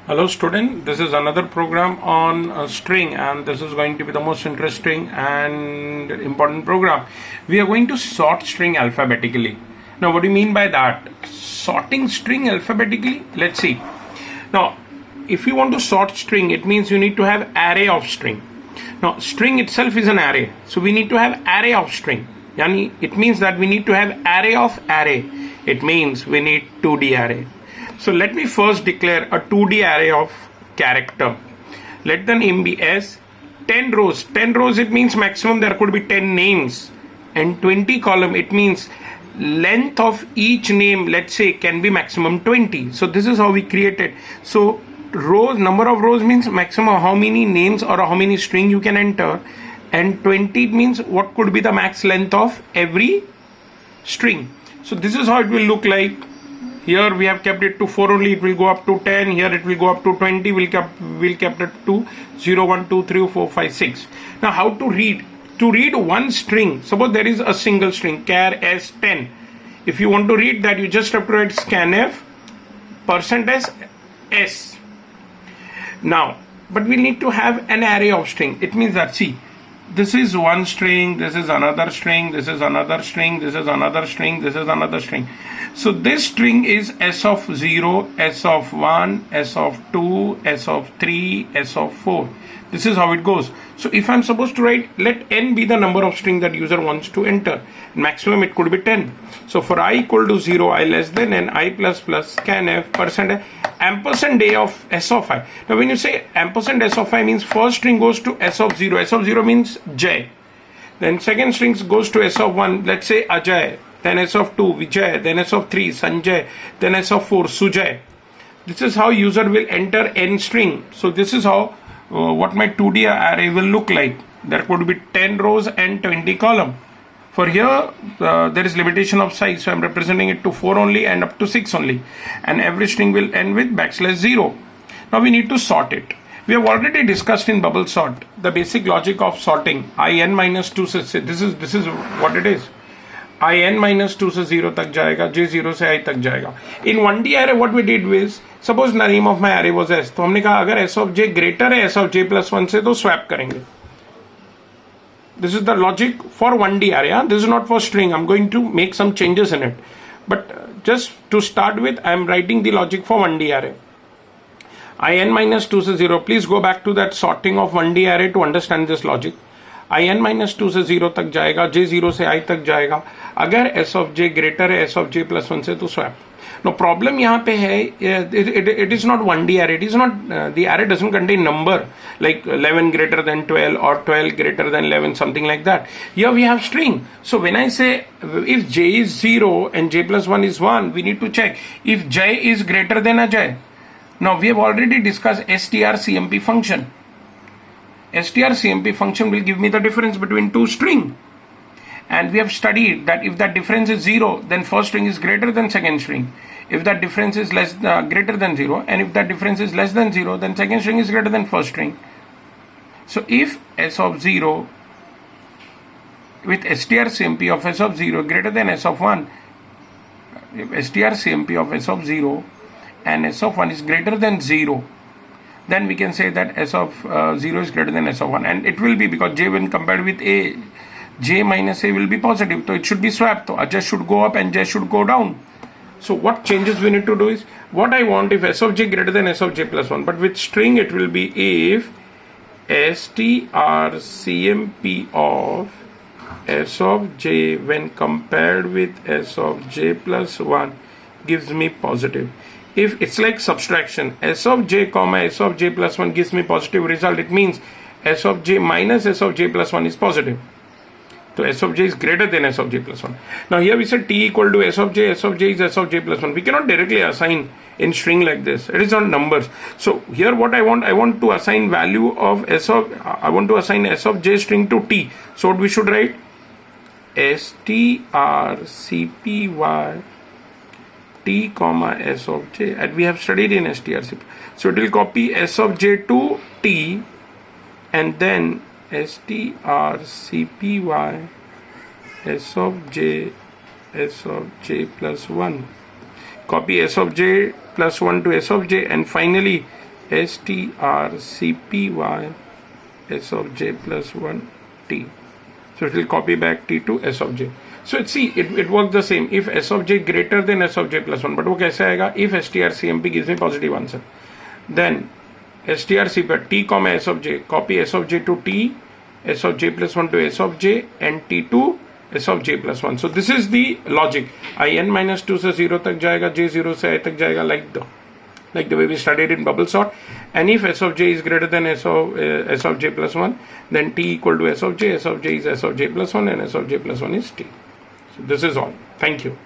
Hello student, this is another program on string, and this is going to be the most interesting and important program. We are going to sort string alphabetically. Now what do you mean by that? Sorting string alphabetically? Let's see. Now if you want to sort string, it means you need to have array of string. Now string itself is an array, so we need to have array of string. Yani it means that we need to have array of array. It means we need 2D array. So let me first declare a 2D array of character. Let the name be as 10 rows. 10 rows, it means maximum there could be 10 names. And 20 column, it means length of each name, let's say, can be maximum 20. So this is how we create it. So rows, number of rows means maximum how many names or how many string you can enter. And 20 means what could be the max length of every string. So this is how it will look like. Here we have kept it to 4 only, it will go up to 10. Here it will go up to 20. We'll kept it to 0, 1, 2, 3, 4, 5, 6. Now how to read? To read one string, suppose there is a single string, char s10. If you want to read that, you just have to write scanf %s. Now, but we need to have an array of string. It means that, see, this is one string, this is another string, this is another string, this is another string, this is another string. So this string is s of 0, s of 1, s of 2, s of 3, s of 4. This is how it goes. So if I'm supposed to write, let n be the number of string that user wants to enter. Maximum it could be 10. So for I equal to 0, I less than n, I plus plus scanf ampersand a of s of I. Now when you say ampersand s of I means first string goes to s of 0. S of 0 means J. Then second string goes to s of 1, let's say Ajay. Then s of 2 Vijay, then s of 3 Sanjay, then s of 4 Sujay. This is how user will enter n string. So this is how what my 2D array will look like. There could be 10 rows and 20 column. For here there is limitation of size, so I'm representing it to 4 only and up to 6 only, and every string will end with \0. Now we need to sort it. We have already discussed in bubble sort the basic logic of sorting. In minus 2 से this is what it is. In minus 2 से 0 तक जाएगा, j 0 से I तक जाएगा. In 1D array what we did was, suppose the name of my array was s, तो हमने कहा अगर s of j greater है s of j plus 1 से तो swap करेंगे. This is the logic for 1D array. This is not for string. I'm going to make some changes in it. But just to start with, I'm writing the logic for 1D array. In minus 2 से 0. Please go back to that sorting of 1D array to understand this logic. In minus 2 से 0 तक जाएगा, j 0 से I तक जाएगा. अगर s of j greater है s of j plus 1 से तो swap. Now problem यहाँ पे है, it is not 1D array. It is not, the array doesn't contain number like 11 greater than 12 or 12 greater than 11, something like that. Here we have string. So when I say if j is 0 and j plus 1 is 1, we need to check if j is greater than Ajay. Now we have already discussed strcmp function. strcmp function will give me the difference between two string. And we have studied that if that difference is 0, then first string is greater than second string. If that difference is greater than 0, and if that difference is less than 0, then second string is greater than first string. So if s of 0 with strcmp of s of 0 greater than s of 1, if strcmp of s of 0 and s of 1 is greater than 0, then we can say that s of 0 is greater than s of 1. And it will be, because j when compared with a, j minus a will be positive, so it should be swapped. So Ajay should go up and j should go down. So what changes we need to do is, what I want if s of j greater than s of j plus 1, but with string it will be if strcmp of s of j when compared with s of j plus 1 gives me positive. If it's like subtraction, s of j comma s of j plus 1 gives me positive result, it means s of j minus s of j plus 1 is positive. So s of j is greater than s of j plus 1. Now here we said t equal to s of j is s of j plus 1. We cannot directly assign in string like this. It is on numbers. So here what I want to assign value of I want to assign s of j string to t. So what we should write? strcpy t comma s of j, and we have studied in strcpy. So it will copy s of j to t and then strcpy s of j plus 1. Copy s of j plus 1 to s of j, and finally strcpy s of j plus 1 t. So it will copy back t to s of j. So it works the same if s of j greater than s of j plus 1. But वो कैसे आएगा? If strcmp gives me positive answer, then strcp t comma s of j, copy s of j to t, s of j plus 1 to s of j, and t to s of j plus 1. So this is the logic. in minus 2 से 0 तक जाएगा, j 0 से I तक जाएगा, like the way we studied in bubble sort. And if s of j is greater than s of j plus 1, then t equal to s of j is s of j plus 1, and s of j plus 1 is t. So this is all. Thank you.